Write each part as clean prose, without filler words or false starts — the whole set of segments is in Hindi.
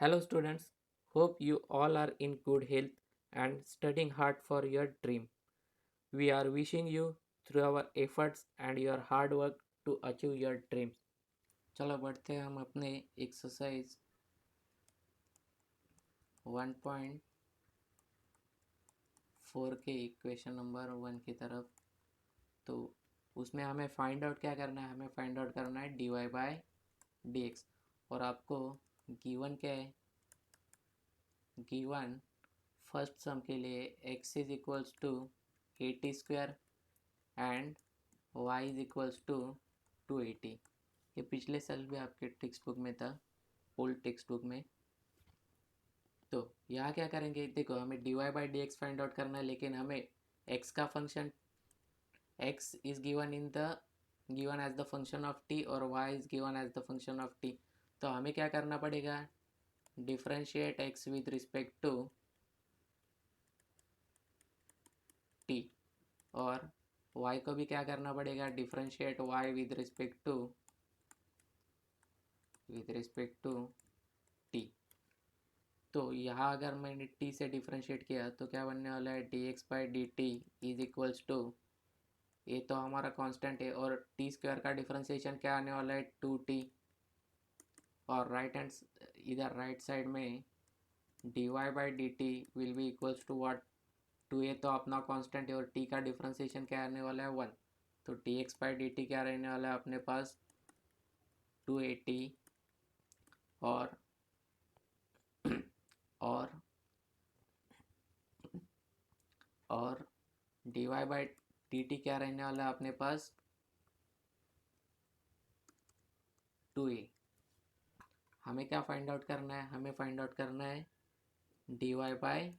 Hello, students. Hope you all are in good health and studying hard for your dream. We are wishing you through our efforts and your hard work to achieve your dreams. चलो बढ़ते हैं हम अपने एक्सरसाइज 1.4 के इक्वेशन नंबर 1 की तरफ। तो उसमें हमें फाइंड आउट क्या करना है, हमें फाइंड आउट करना है dy बाय डी एक्स। और आपको गिवन क्या है, गिवन फर्स्ट सम के लिए x is equals to 80 square and y is equals to 280। ये पिछले साल भी आपके टेक्स्ट बुक में था, ओल्ड टेक्स्ट बुक में। तो यहाँ क्या करेंगे, देखो हमें dy by d x find out करना है, लेकिन हमें x का function x is given in the given as the function of t और y is given as the function of t। तो हमें क्या करना पड़ेगा, differentiate x with respect to t और y को भी क्या करना पड़ेगा, differentiate y with respect to t। तो यहाँ अगर मैंने t से डिफरेंशिएट किया तो क्या बनने वाला है, dx by d t is equals to, ये तो हमारा कांस्टेंट है, और टी स्क्वायर का डिफरेंशिएशन क्या आने वाला है 2t, और इधर राइट साइड में dy by d t will be equals to what, 2a तो अपना कांस्टेंट है और t का डिफरेंशिएशन क्या आने वाला है 1। तो dx बाई डी टी क्या रहने वाला है अपने पास 280, और और और dy बाई डी टी क्या रहने वाला है अपने पास 2a। हमें क्या फाइंड आउट करना है, हमें फाइंड आउट करना है dy बाई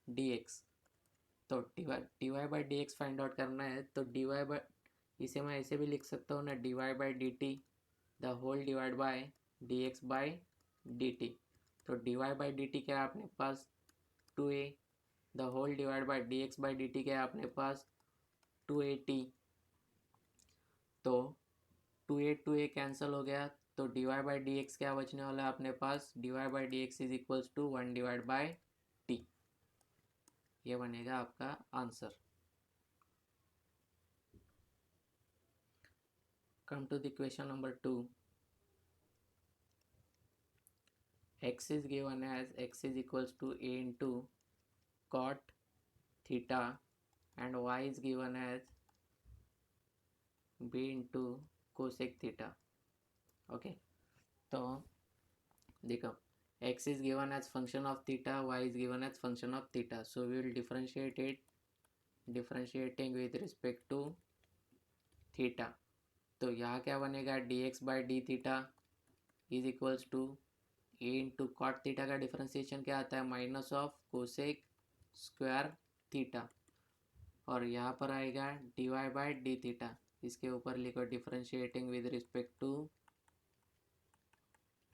डी एक्स। तो dy by d x find out करना है, तो dy बाई, इसे मैं ऐसे भी लिख सकता हूँ ना, dy by d t the whole divide by d x by d t. तो dy बाई डी टी क्या है अपने पास 2a, the whole divide by d x by d t क्या है अपने पास 280। तो 2a कैंसिल हो गया, तो dy बाई डी एक्स क्या बचने वाला है अपने पास, dy by d x is equals to 1 divide by t. ये बनेगा आपका answer. Come to the question number 2। x is given as x is equals to a into cot theta and y is given as b into cosec theta। Okay, तो देखो x is given as function of theta, y is given as function of theta, so we will differentiate it, differentiating with respect to theta। तो यहाँ क्या बनेगा, dx by d theta is equals to a into cot theta का डिफरेंशिएशन क्या आता है, minus of cosec square theta, और यहाँ पर आएगा dy बाई डी थीटा। इसके ऊपर लिखो differentiating with respect to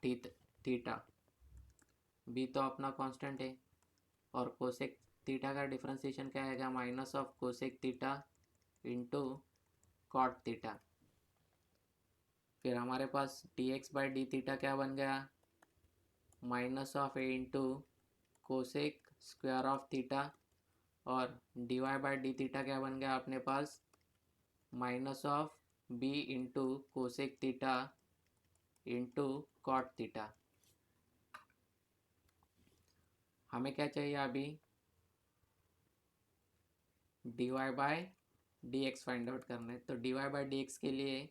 theta, b तो अपना कांस्टेंट है, और कोसेक थीटा का डिफरेंशिएशन क्या आएगा, minus of cosec theta into cot theta. फिर हमारे पास dx बाई डी थीटा क्या बन गया, minus of a into cosec square of theta, और dy बाई डी थीटा क्या बन गया अपने पास, minus of b into cosec theta into cot theta. हमें क्या चाहिए अभी, dy by d x find out करना है। तो dy बाई डी एक्स के लिए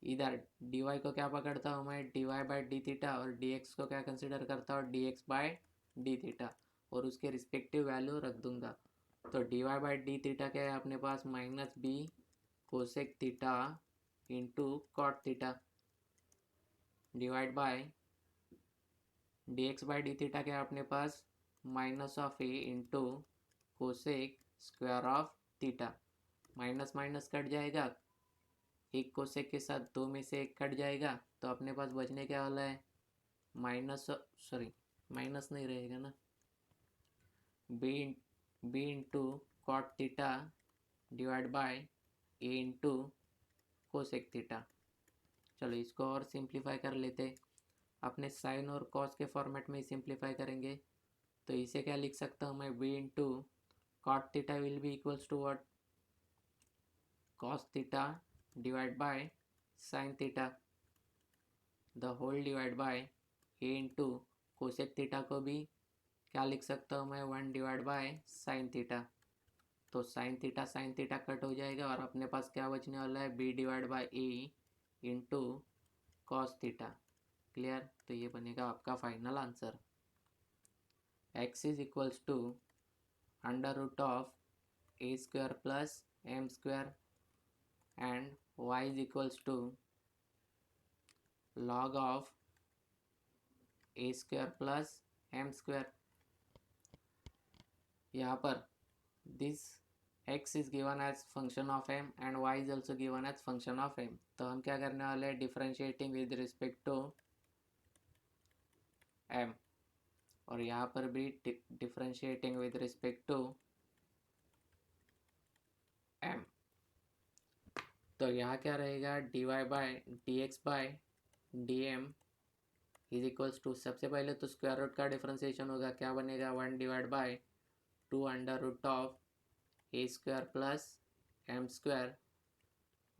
इधर dy को क्या पकड़ता हूँ मैं, dy बाई डी थीटा, और dx को क्या कंसिडर करता हूँ, dx बाई डी थीटा, और उसके रिस्पेक्टिव वैल्यू रख दूंगा। तो dy बाई डी थीटा क्या है अपने पास, minus b cosec theta into cot theta divide by dx by d theta क्या है अपने पास, minus of a into cosec square of theta. Minus minus cut जाएगा, एक कोसेक के साथ दो में से एक कट जाएगा, तो अपने पास बचने क्या वाला है, माइनस, सॉरी माइनस नहीं रहेगा ना, b into cot theta divide by a into cosec theta. चलो इसको और सिंप्लीफाई कर लेते। अपने साइन और कॉस के फॉर्मेट में ही सिंप्लीफाई करेंगे। तो इसे क्या लिख सकता हूँ मैं, v into cot theta will be equals to what, cos theta divide by sine theta the whole divide by a into cosec theta को भी क्या लिख सकता हूँ मैं, 1 डिवाइड बाय साइन थीटा। तो साइन थीटा कट हो जाएगा और अपने पास क्या बचने वाला है, b divide by a into cos theta. Clear. तो ये बनेगा आपका final answer. x is equals to under root of a square plus m square and y is equals to log of a square plus m square. यहाँ पर this x is given as function of m and y is also given as function of m। तो हम क्या करने वाले हैं, differentiating with respect to m, और यहाँ पर भी differentiating with respect to m। तो यहाँ क्या रहेगा, dy बाय dx बाय dm इज इक्वल्स टू, सबसे पहले तो स्क्वायर रूट का डिफरेंशिएशन होगा, क्या बनेगा, 1 divide by 2 under root of a square plus m square,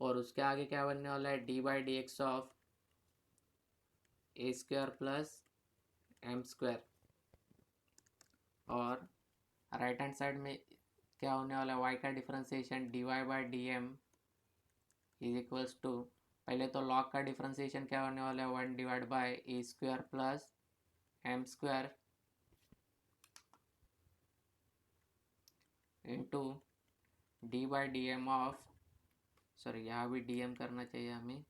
और उसके आगे क्या बनने वाला है, d by d x of a square plus m square. और राइट हैंड साइड में क्या होने वाला है, वाई का differentiation d y by d m is equals to, पहले तो लॉग का डिफरेंशिएशन क्या होने वाला है, 1 divide by a square plus m square into d by d m of, sorry यहाँ भी डी एम करना चाहिए हमें,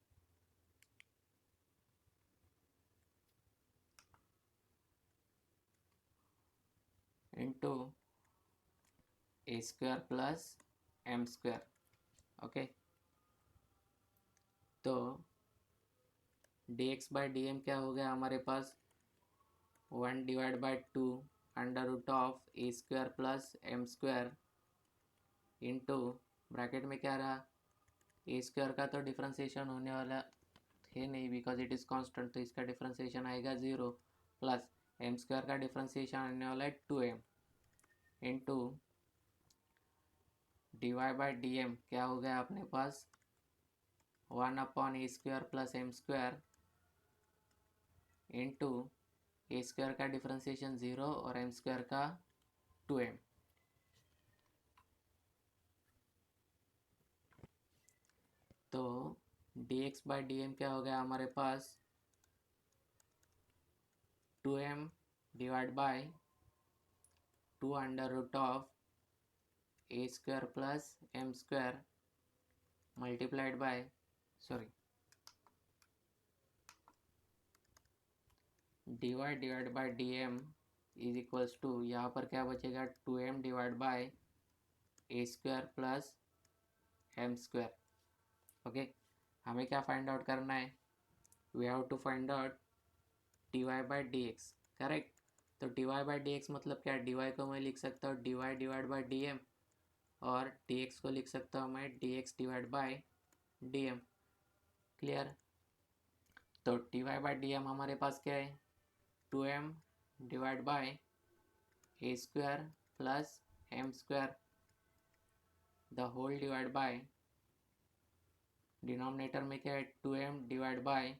into a square plus m square. Okay, तो d x by d m क्या हो गया हमारे पास, 1 divide by 2 under root of a square plus m square into bracket में क्या रहा, ए स्क्वायर का तो डिफ्रेंशिएशन होने वाला है नहीं बिकॉज इट इज़ कांस्टेंट, तो इसका डिफ्रेंशिएशन आएगा 0, प्लस एम स्क्वायर का डिफ्रेंशिएशन आने वाला है 2m into d y by d m क्या हो गया अपने पास, 1 upon a square plus m square into a square का डिफ्रेंशिएशन 0 और एम स्क्वायर का 2m। तो d x by d m क्या हो गया हमारे पास, 2m divide by 2 under root of a square plus m square multiplied by, sorry d y divide by d m is equals to, यहाँ पर क्या बचेगा, 2m divide by a square plus m square. Okay, हमें क्या फाइंड आउट करना है, we have to find out d y by d x. Correct. तो d y by d x मतलब क्या, डी वाई को मैं लिख सकता हूँ d y divide by d m, और डी एक्स को लिख सकता हूँ मैं d x divide by d m. Clear. तो d y by d m हमारे पास क्या है, 2m divide by a square plus m square the whole divide by, denominator में क्या है, 2m divide by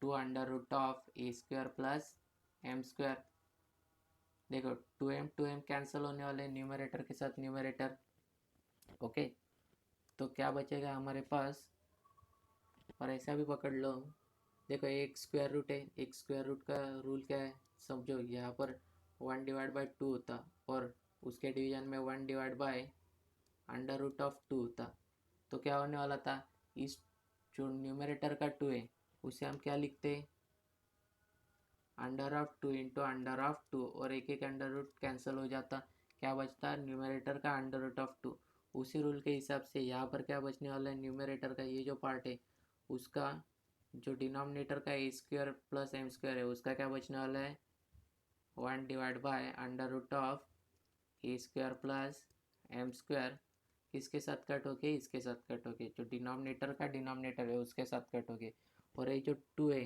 2 under root of a square plus m square. देखो 2m कैंसिल होने वाले न्यूमरेटर के साथ न्यूमरेटर। ओके, तो क्या बचेगा हमारे पास, और ऐसा भी पकड़ लो, देखो एक स्क्वायर रूट है, एक स्क्वायर रूट का रूल क्या है, समझो यहाँ पर 1 डिवाइड बाई 2 होता और उसके डिवीजन में 1 divide by under root of 2 होता, तो क्या होने वाला था, इस जो न्यूमरेटर का 2 है उसे हम क्या लिखते, under of 2 into under of 2, और एक एक अंडर रूट कैंसिल हो जाता, क्या बचता, न्यूमरेटर का अंडर रूट ऑफ 2। उसी रूल के हिसाब से यहाँ पर क्या बचने वाला है, न्यूमरेटर का ये जो पार्ट है उसका जो डिनोमिनेटर का a square plus m square है उसका क्या बचने वाला है, 1 divide by under root of a square plus m square, किसके साथ कट होके, इसके साथ कट होके, जो डिनोमिनेटर का डिनोमिनेटर है उसके साथ कट होके, और ये जो 2 है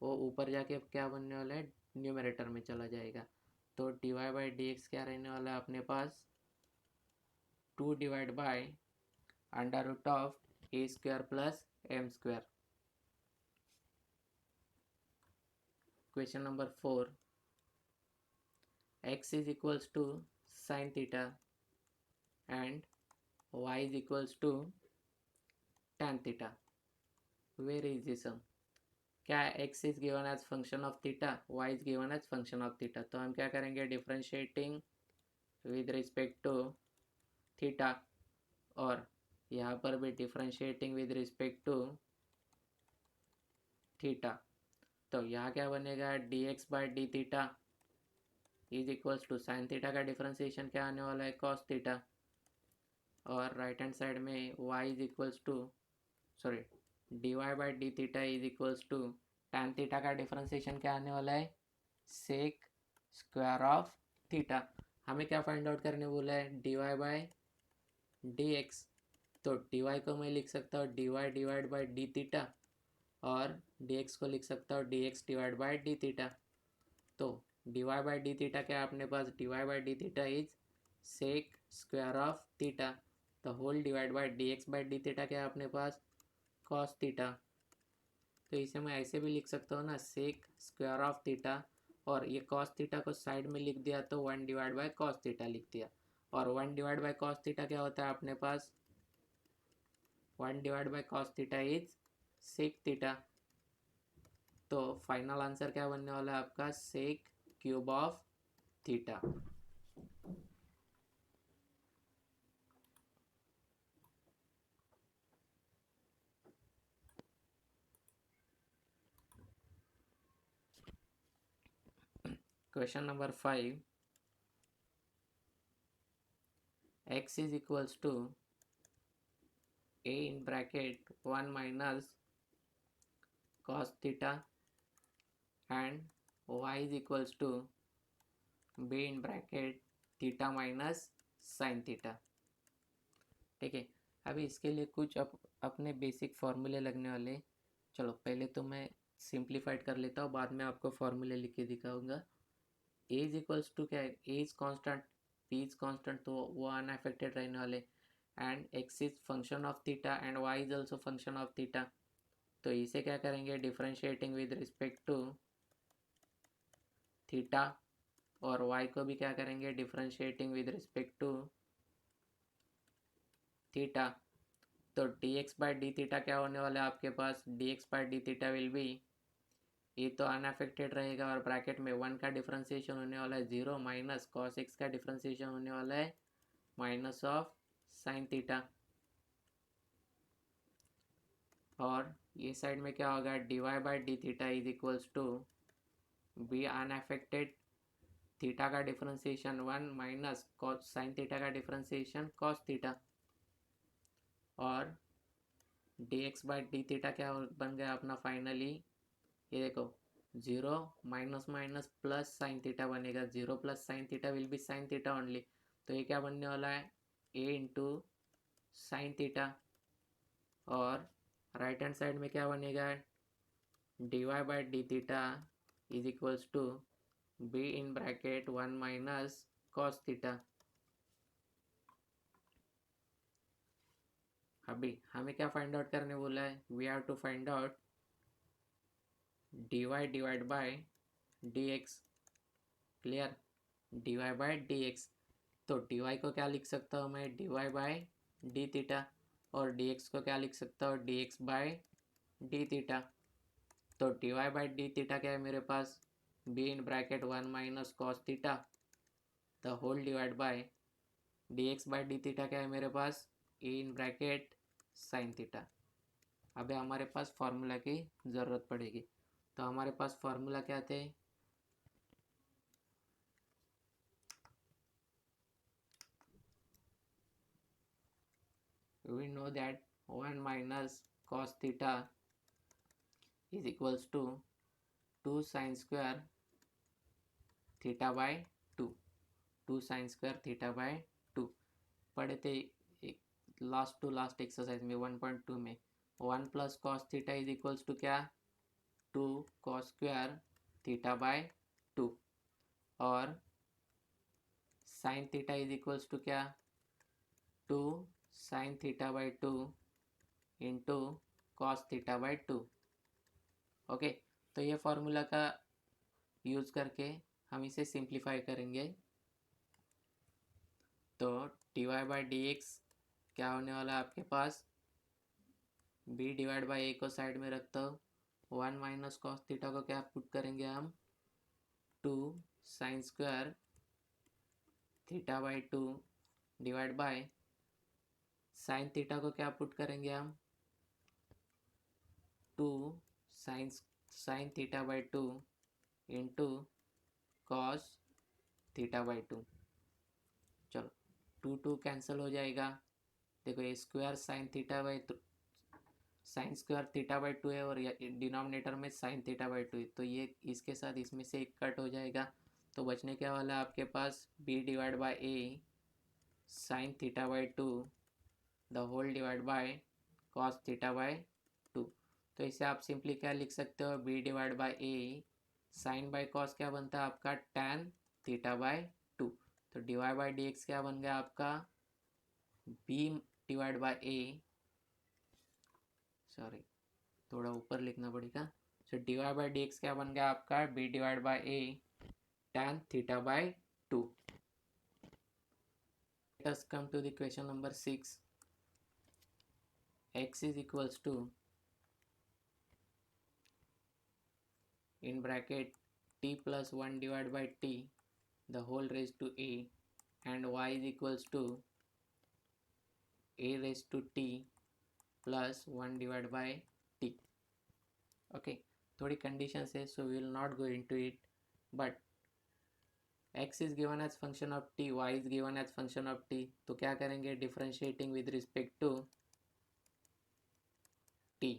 वो ऊपर जाके क्या बनने वाला है, न्यूमरेटर में चला जाएगा। तो dy बाई डी एक्स क्या रहने वाला है अपने पास, 2 divide by under root of a square plus m square. Question number 4, x is equals to sin theta and y is equals to tan theta. Where is the sum? क्या x is given as function of theta, y is given as function of theta। तो हम क्या करेंगे, differentiating with respect to theta, और यहाँ पर भी differentiating with respect to theta. तो यहाँ क्या बनेगा, d x by d theta is equals to sine theta का डिफ्रेंशिएशन क्या आने वाला है, कॉस थीटा, और राइट हैंड साइड में y is equals to sorry d y by d theta is equals to tan theta का डिफ्रेंशिएशन क्या आने वाला है, सेक स्क्वायर ऑफ थीटा। हमें क्या फाइंड आउट करने बोला है, d y by d x. तो डी वाई को मैं लिख सकता हूँ d y divide by d theta, और डी एक्स को लिख सकता हूँ d x divide by d theta. तो d y by d theta क्या अपने पास, d y by d theta is sec square of theta, the whole divide by d x by d theta क्या अपने पास, कॉस थीटा। तो इसे मैं ऐसे भी लिख सकता हूँ ना, सेक स्क्वायर ऑफ थीटा, और ये कॉस थीटा को साइड में लिख दिया तो 1 डिवाइड बाई कॉस थीटा लिख दिया, और 1 डिवाइड बाई कॉस थीटा क्या होता है अपने पास, 1 divide by cos theta is sec theta. तो फाइनल आंसर क्या बनने वाला है आपका, sec cube of theta. Question number 5, x is equals to a in bracket 1 minus cos theta and y is equals to b in bracket theta minus sin theta। ठीक है, अभी इसके लिए कुछ अपने बेसिक फॉर्मूले लगने वाले। चलो पहले तो मैं सिंप्लीफाइड कर लेता हूँ, बाद में आपको फॉर्मूले लिख के दिखाऊंगा। ए इज इक्वल्स टू क्या है, a is constant, p is constant, तो वो अनअफेक्टेड रहने वाले, and x is function of theta and y is also function of theta. तो इसे क्या करेंगे, differentiating with respect to theta, और वाई को भी क्या करेंगे, differentiating with respect to theta. तो d x by d theta क्या होने वाला है आपके पास, d x by d theta will be, ये तो अनअफेक्टेड रहेगा, और ब्रैकेट में 1 का डिफरेंशिएशन होने वाला है 0 माइनस कॉस एक्स का डिफरेंशिएशन होने वाला है माइनस ऑफ साइन थीटा, और ये साइड में क्या होगा, d y by d theta is equals to b unaffected theta का differentiation 1 minus cos sine theta का डिफरेंशिएशन कॉस थीटा, और d x by d theta क्या बन गया अपना फाइनली, ये देखो 0 minus minus plus sine theta बनेगा, 0 plus sine theta will be sine theta only. तो ये क्या बनने वाला है, ए इंटू साइन थीटा, और राइट हैंड साइड में क्या बनेगा, d y by d theta is equals to b in bracket 1 minus cos theta. अभी हमें क्या फाइंड आउट करने बोला है, we have to find out d y divide by d x. Clear, d y by d x. तो डी वाई को क्या लिख सकता हूँ मैं, d y by d theta, और डी एक्स को क्या लिख सकता हूँ, d x by d theta. तो d y by d theta क्या है मेरे पास, b in bracket 1 minus cos theta the whole divide by d x by d theta क्या है मेरे पास, a in bracket sine theta. अभी हमारे पास फार्मूला की ज़रूरत पड़ेगी, तो हमारे पास फार्मूला क्या थे, we know that 1 minus cos theta is equals to 2 sin square theta by 2, 2 sin square theta by 2 पढ़े थे लास्ट टू लास्ट एक्सरसाइज में 1.2 में। 1 plus cos theta is equals to क्या, two cos square theta by 2 और sine theta is equals to क्या, 2 sine theta by 2 into cos theta by 2। Okay, तो ये फॉर्मूला का यूज़ करके हम इसे सिंप्लीफाई करेंगे। तो d y by d x क्या होने वाला है आपके पास, बी डिवाइड बाई ए को साइड में रखता हो, 1 माइनस कॉस थीटा को क्या पुट करेंगे हम, 2 sign square theta by 2 divide by sine theta को क्या पुट करेंगे हम, 2 sine theta by 2 into cos theta by 2। चलो 2 कैंसिल हो जाएगा। देखो ये square sine theta by sine square theta by 2 है और डिनोमिनेटर में साइन थीटा बाई 2 है, तो ये इसके साथ इसमें से एक कट हो जाएगा। तो बचने क्या वाला है आपके पास, b divide by a sine theta by 2 the whole divide by cos theta by 2। तो इसे आप सिंपली क्या लिख सकते हो, b divide by a sine by cos क्या बनता है आपका, टैन थीटा बाय 2। तो d y by d x क्या बन गया आपका, b divide by a, sorry थोड़ा ऊपर लिखना पड़ेगा। So d y by d x क्या बन गया आपका, b divide by a tan theta by 2। Let us come to the question number 6. X is equals to in bracket t plus 1 divided by t the whole raised to a and y is equals to a raised to t plus 1 divided by t. Okay, थोड़ी conditions है, so we will not go into it, but x is given as function of t, y is given as function of t, तो क्या करेंगे, differentiating with respect to t,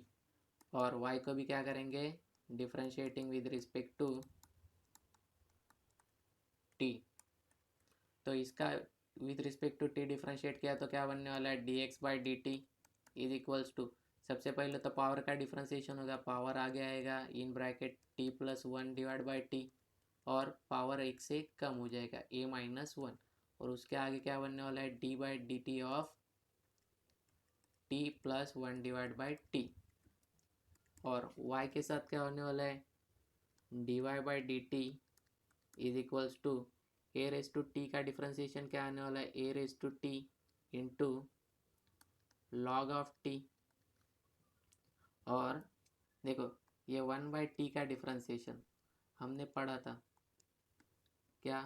और y को भी क्या करेंगे, differentiating with respect to t। तो इसका with respect to t differentiate किया तो क्या बनने वाला है, dx by dt is equals to, सबसे पहले तो पावर का डिफ्रेंशिएशन होगा, पावर आगे आएगा इन bracket t plus 1 divide by t और पावर एक से कम हो जाएगा a माइनस 1, और उसके आगे क्या बनने वाला है, d by d t of t plus 1 divide by t, और y के साथ क्या होने वाला है, dy by d t is equals to a raise to t का डिफ्रेंशिएशन क्या आने वाला है, a raise to t into log of t, और देखो ये 1 बाई टी का डिफ्रेंशिएशन हमने पढ़ा था क्या,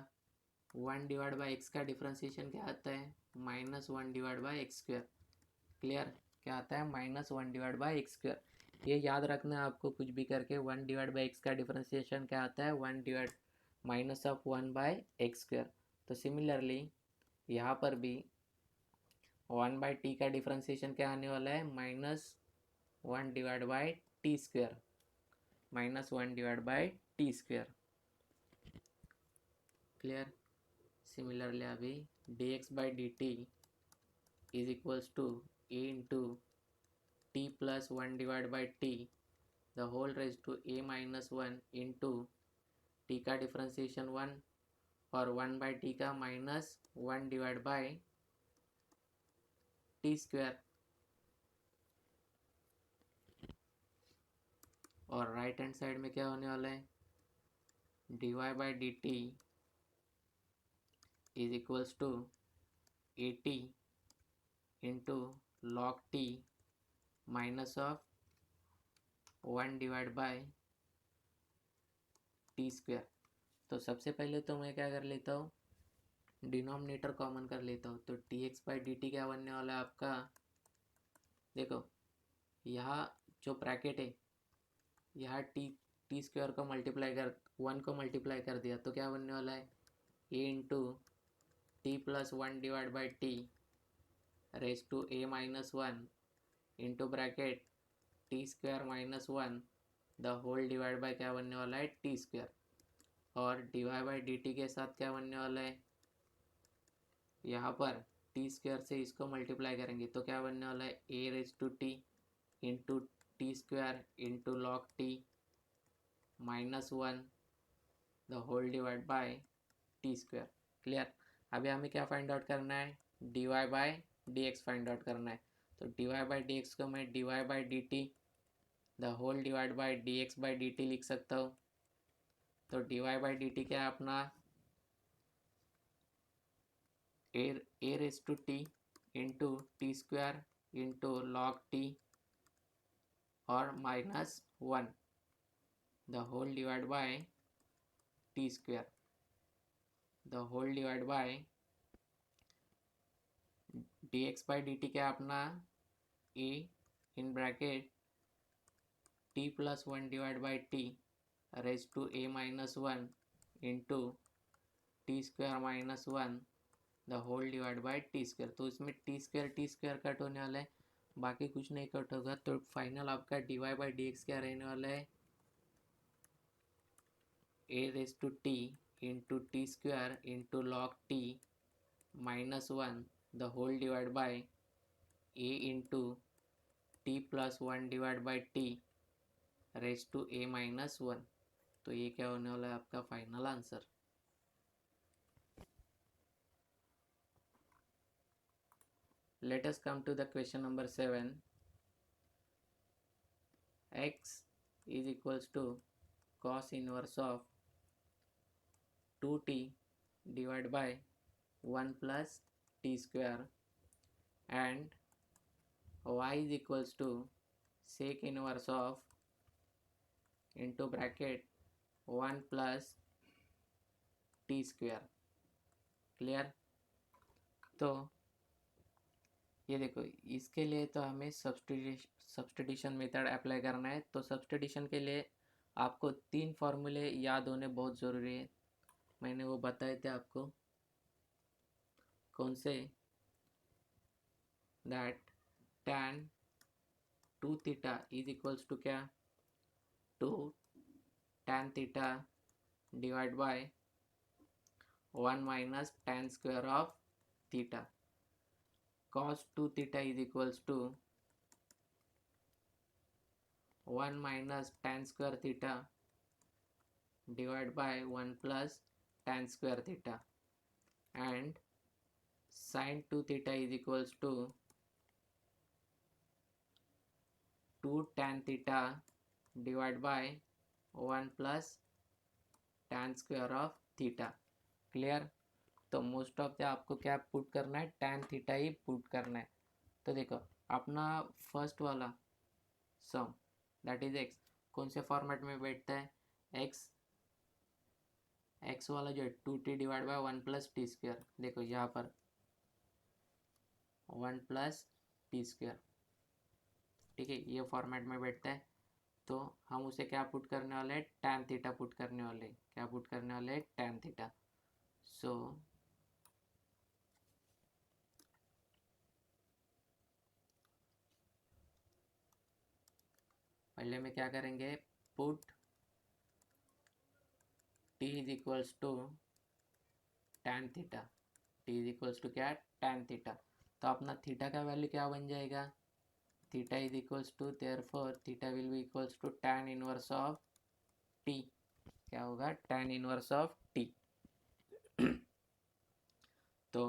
1 डिवाइड बाई एक्स का डिफ्रेंशिएशन क्या आता है, minus 1 divide by x square. Clear, क्या आता है, minus 1 divide by x square. ये याद रखना है आपको, कुछ भी करके 1 डिवाइड बाई एक्स का डिफ्रेंशिएशन क्या आता है, 1 divide minus of 1 by x square. तो सिमिलरली यहाँ पर भी 1 बाई टी का डिफ्रेंशिएशन क्या आने वाला है, minus 1 divide by t square, minus 1 divide by t square. Clear, similarly अभी d x by d t is equals to a into t plus 1 divide by t the whole raise to a minus 1 into t का डिफ्रेंशिएशन 1 और 1 बाई टी का minus 1 divide by t square, और राइट हैंड साइड में क्या होने वाला है, d y by d t is equals to a t into log t minus of 1 divide by t square. तो सबसे पहले तो मैं क्या कर लेता हूँ, डिनोमिनेटर कॉमन कर लेता हूँ। तो T x by d t क्या बनने वाला है आपका, देखो यहाँ जो ब्रैकेट है यहाँ टी स्क्वायर को मल्टीप्लाई कर 1 को मल्टीप्लाई कर दिया तो क्या बनने वाला है, a into t plus 1 divide by t raise to a minus 1 into bracket t square minus 1 the whole divide by क्या बनने वाला है, टी स्क्वायर, और d y by d t के साथ क्या बनने वाला है, यहाँ पर टी स्क्वायर से इसको मल्टीप्लाई करेंगे तो क्या बनने वाला है, a raise to t into t square into log t -1 the whole divide by t square. Clear. अभी हमें क्या फाइंड आउट करना है, dy by dx find out करना है। तो dy बाय dx को मैं dy by dt the whole divide by dx by dt लिख सकता हूँ। तो dy बाय dt क्या है अपना, a raise to t into t square into log t और -1 the whole divide by t square the whole divide by dx by dt क्या अपना a in bracket t plus 1 divide by t raise to a -1 into t square -1 the whole divide by t square. तो इसमें टी स्क्वायर कट होने वाला है, बाकी कुछ नहीं कट होगा। तो फाइनल आपका dy बाई डी एक्स क्या रहने वाला है, a raise to t into t square into log t -1 the whole divide by a into t plus 1 divide by t raise to a -1। तो ये क्या होने वाला है आपका final answer. Let us come to the question number 7. X is equals to cos inverse of 2t divided by 1 plus t square, and y is equals to sec inverse of into bracket 1 plus t square। Clear. तो ये देखो, इसके लिए तो हमें सब्स्टिट्यूशन मेथड अप्लाई करना है। तो सब्स्टिट्यूशन के लिए आपको 3 फॉर्मूले याद होने बहुत ज़रूरी है। मैंने वो बताए थे आपको, कौन से, that tan 2 theta is equals to क्या, 2 tan theta divide by 1 minus tan square of theta. cos 2 theta is equals to 1 minus tan square theta divided by 1 plus tan square theta, and sin 2 theta is equals to 2 tan theta divided by 1 plus tan square of theta। Clear. तो मोस्ट ऑफ द आपको क्या पुट करना है, tan थीटा ही पुट करना है। तो देखो अपना फर्स्ट वाला सम दैट इज x कौन से फॉर्मेट में बैठता है, x वाला जो है 2t divide by 1 plus T square. देखो यहाँ पर 1 प्लस टी स्क्वायर, ठीक है, ये फॉर्मेट में बैठता है। तो हम उसे क्या पुट करने वाले हैं, tan थीटा पुट करने वाले हैं। क्या पुट करने वाले हैं, tan थीटा। सो पहले में क्या करेंगे, put t is equals to tan theta, t is equals to क्या, tan थीटा। तो अपना थीटा का वैल्यू क्या बन जाएगा, theta is equals to, therefore theta will be equals to tan inverse of t। क्या होगा, tan इनवर्स ऑफ t। तो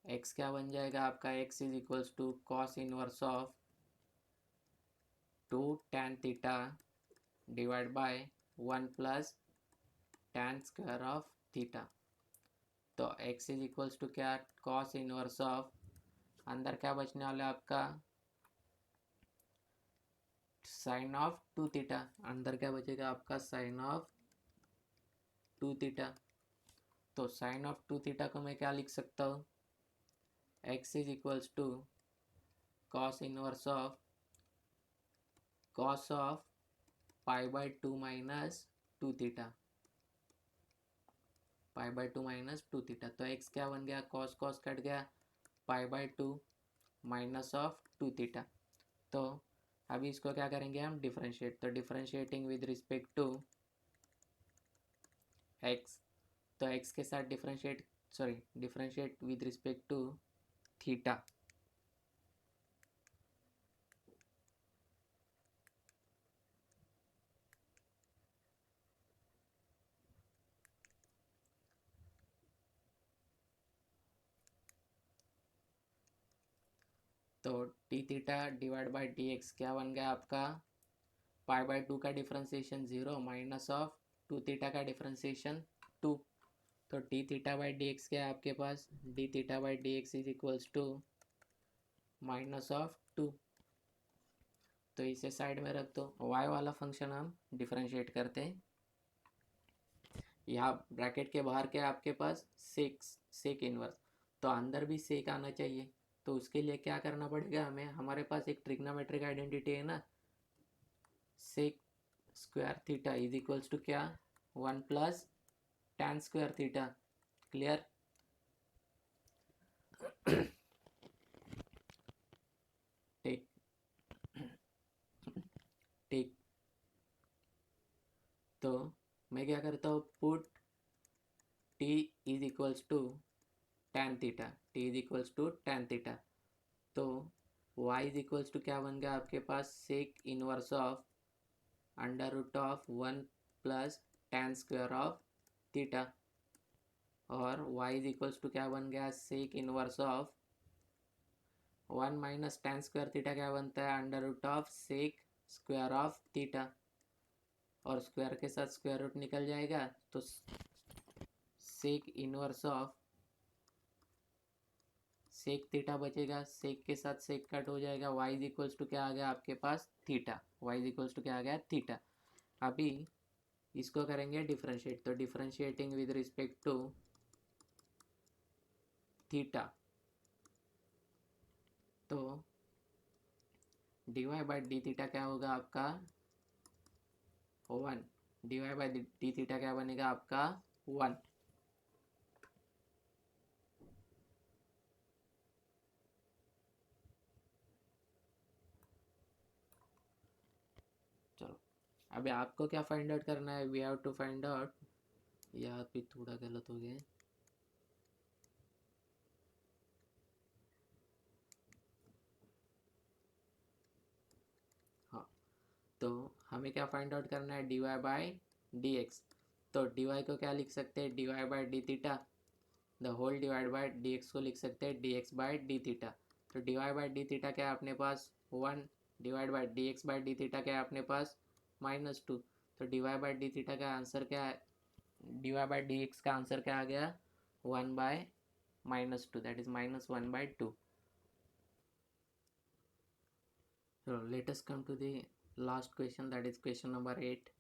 x क्या बन जाएगा आपका, x is equals to cos inverse of 2 tan theta divide by 1 plus tan square of theta. तो x इज इक्वल्स टू क्या, cos इनवर्स ऑफ, अंदर क्या बचने वाला है आपका, साइन ऑफ 2 थीटा। अंदर क्या बचेगा आपका, साइन ऑफ 2 थीटा। तो साइन ऑफ 2 थीटा को मैं क्या लिख सकता हूँ, x is equals to cos inverse of cos of pi by 2 minus 2 theta, pi by 2 minus 2 theta. तो x क्या बन गया, cos cos कट गया, pi by 2 minus of 2 theta. तो अभी इसको क्या करेंगे हम, डिफरेंशिएट। तो differentiating with respect to x, तो x के साथ differentiate with respect to theta. तो d theta divide by d x क्या बन गया आपका, पाई बाई 2 का डिफ्रेंसिएशन 0 माइनस ऑफ 2 थीटा का डिफ्रेंसिएशन 2। तो d theta by d x क्या है आपके पास, d theta by d x is equals to minus of 2। तो इसे साइड में रख दो। वाई वाला फंक्शन हम डिफ्रेंशिएट करते हैं। यहाँ ब्रैकेट के बाहर क्या है आपके पास, सेक इनवर्स, तो अंदर भी सेक आना चाहिए। तो उसके लिए क्या करना पड़ेगा हमें, हमारे पास एक ट्रिग्नोमेट्रिक आइडेंटिटी है ना, sec square theta is equals to क्या, 1 plus tan square theta. Clear. ठीक ठीक। तो मैं क्या करता हूँ, put t is equals to tan theta, t is equals to tan theta. तो y इज इक्वल्स टू क्या बन गया आपके पास, sec inverse of under root of 1 plus tan square of theta. और y इज इक्वल्स टू क्या बन गया, sec inverse of 1 minus tan square theta क्या बनता है, under root of sec square of theta. और स्क्वायर के साथ स्क्वायर रूट निकल जाएगा, तो sec inverse of sec theta बचेगा, सेक के साथ सेक कट हो जाएगा। y इज इक्वल्स टू क्या आ गया आपके पास, theta. y is equals to क्या आ गया, थीटा। अभी इसको करेंगे डिफरेंशिएट, तो differentiating with respect to theta, तो d y by d theta क्या होगा आपका 1, d y by d theta क्या बनेगा आपका 1। चलो अभी आपको क्या फाइंड आउट करना है, we have to find out, यहाँ पे थोड़ा गलत हो गया। हाँ, तो हमें क्या फाइंड आउट करना है, d y by d x. तो डी वाई को क्या लिख सकते हैं, d y by d theta, the whole divide by d x को लिख सकते हैं d x by d theta. तो d y by d theta क्या है अपने पास 1, divide by d x by d theta क्या है अपने पास -2। तो d y by d theta का आंसर क्या है, d y by d x का आंसर क्या आ गया 1 by -2, that is -1/2। So let us come to the last question, that is question number 8.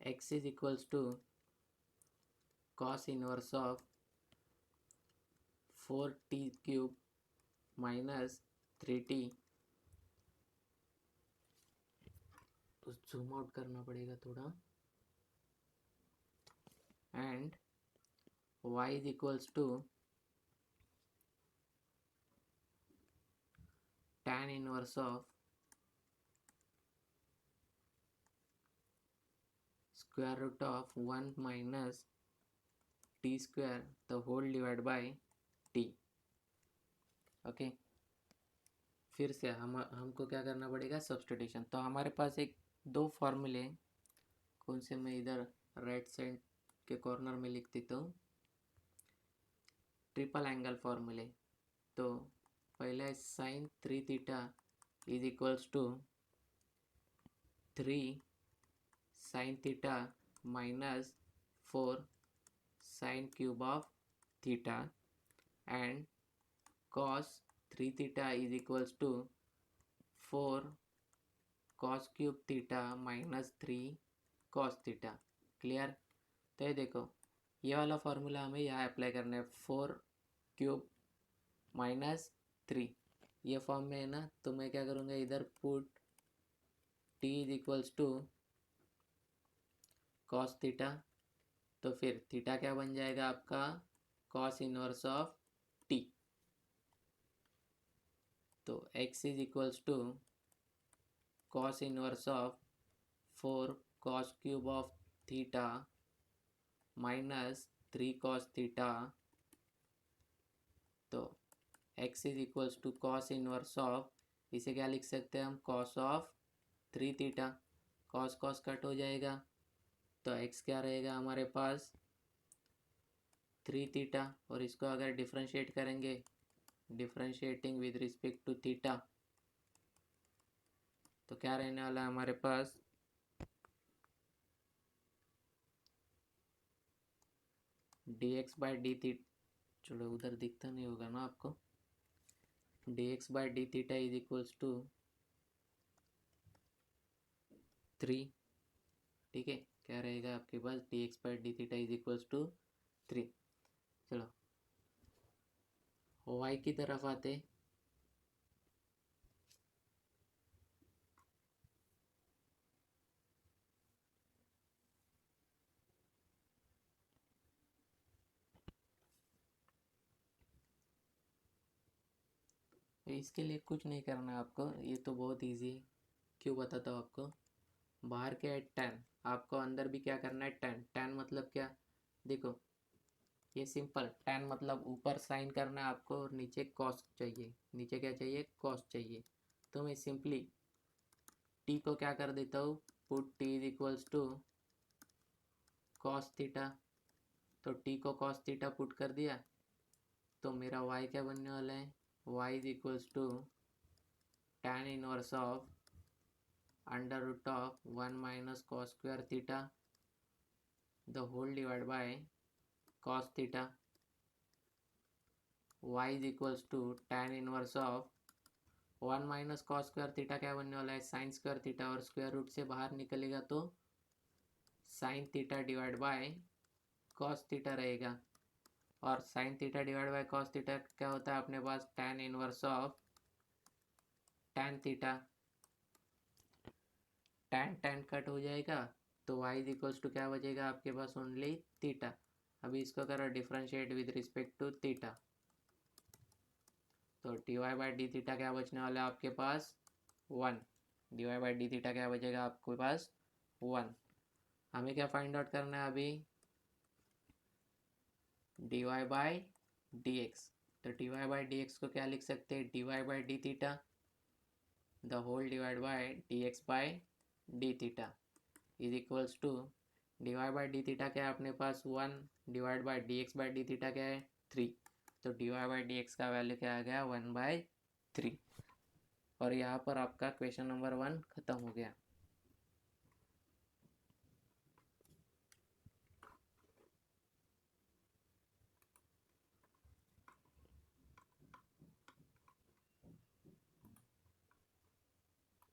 X is equals to cos inverse of 4t cube minus 3t, तो जूम आउट करना पड़ेगा थोड़ा, and y is equals to tan inverse of square root of 1 minus t square the whole divided by t। Okay, फिर से हमको क्या करना पड़ेगा, सब्स्टिट्यूशन। तो हमारे पास एक दो फॉर्मूले, कौन से मैं इधर राइट साइड के कॉर्नर में लिख देता हूँ, ट्रिपल एंगल फॉर्मूले। तो पहला है sine 3 theta is equals to 3 sine theta minus 4 sine cube of theta, and cos 3 theta is equals to 4 cos cube theta minus 3 cos theta. Clear. तो ये देखो, ये वाला फॉर्मूला हमें यहाँ अप्लाई करना है, 4 क्यूब माइनस 3, ये फॉर्म में है ना। तो मैं क्या करूँगा, इधर put t is equals to cos theta, तो फिर थीटा क्या बन जाएगा आपका cos इनवर्स ऑफ t। तो x is equals to cos inverse of 4 cos cube of theta minus 3 cos theta. तो x is equals to cos inverse of, इसे क्या लिख सकते हैं हम, cos of 3 theta. cos cos cut हो जाएगा, तो x क्या रहेगा हमारे पास 3 थीटा, और इसको अगर डिफ्रेंशिएट करेंगे differentiating with respect to theta, तो क्या रहने वाला है हमारे पास, d x by d theta, चलो उधर दिखता नहीं होगा ना आपको, d x by d theta is equals to 3। ठीक है, क्या रहेगा आपके पास, d x by d theta is equals to 3। चलो वाई की तरफ आते, इसके लिए कुछ नहीं करना है आपको, ये तो बहुत इजी है। क्यों बताता हूँ आपको, बाहर क्या है 10, आपको अंदर भी क्या करना है 10। 10 मतलब क्या, देखो ये सिंपल, 10 मतलब ऊपर साइन करना है आपको और नीचे कॉस चाहिए, नीचे क्या चाहिए, कॉस चाहिए। तो मैं सिंपली टी को क्या कर देता हूँ, put t is equals to cos theta, तो टी को कॉस थीटा पुट कर दिया, तो मेरा वाई क्या बनने वाला है, y is equals to tan inverse of under root of 1 minus cos square theta the whole divide by cos theta, y is equals to tan inverse of 1 minus cos square theta क्या बनने वाला है, साइन स्क्वायर थीटा, और स्क्वायर रूट से बाहर निकलेगा तो sine theta divide by cos theta रहेगा, और sine theta divide by cos theta क्या होता है अपने पास, tan inverse of tan theta, tan cut हो जाएगा, तो y इज इक्वल्स टू क्या बचेगा आपके पास, ओनली थीटा। अभी इसको करो differentiate with respect to theta, तो d y by d theta क्या बचने वाला है आपके पास 1, d y by d theta क्या बचेगा आपके पास 1। हमें क्या फाइंड आउट करना है अभी, d y by d x, तो d y by d x को क्या लिख सकते हैं, d y by d theta the whole divide by d x by d theta is equals to d y by d theta क्या है अपने पास 1 divide by d x by d theta क्या है 3, तो d y by d x का वैल्यू क्या आ गया 1/3। और यहाँ पर आपका क्वेश्चन नंबर 1 खत्म हो गया।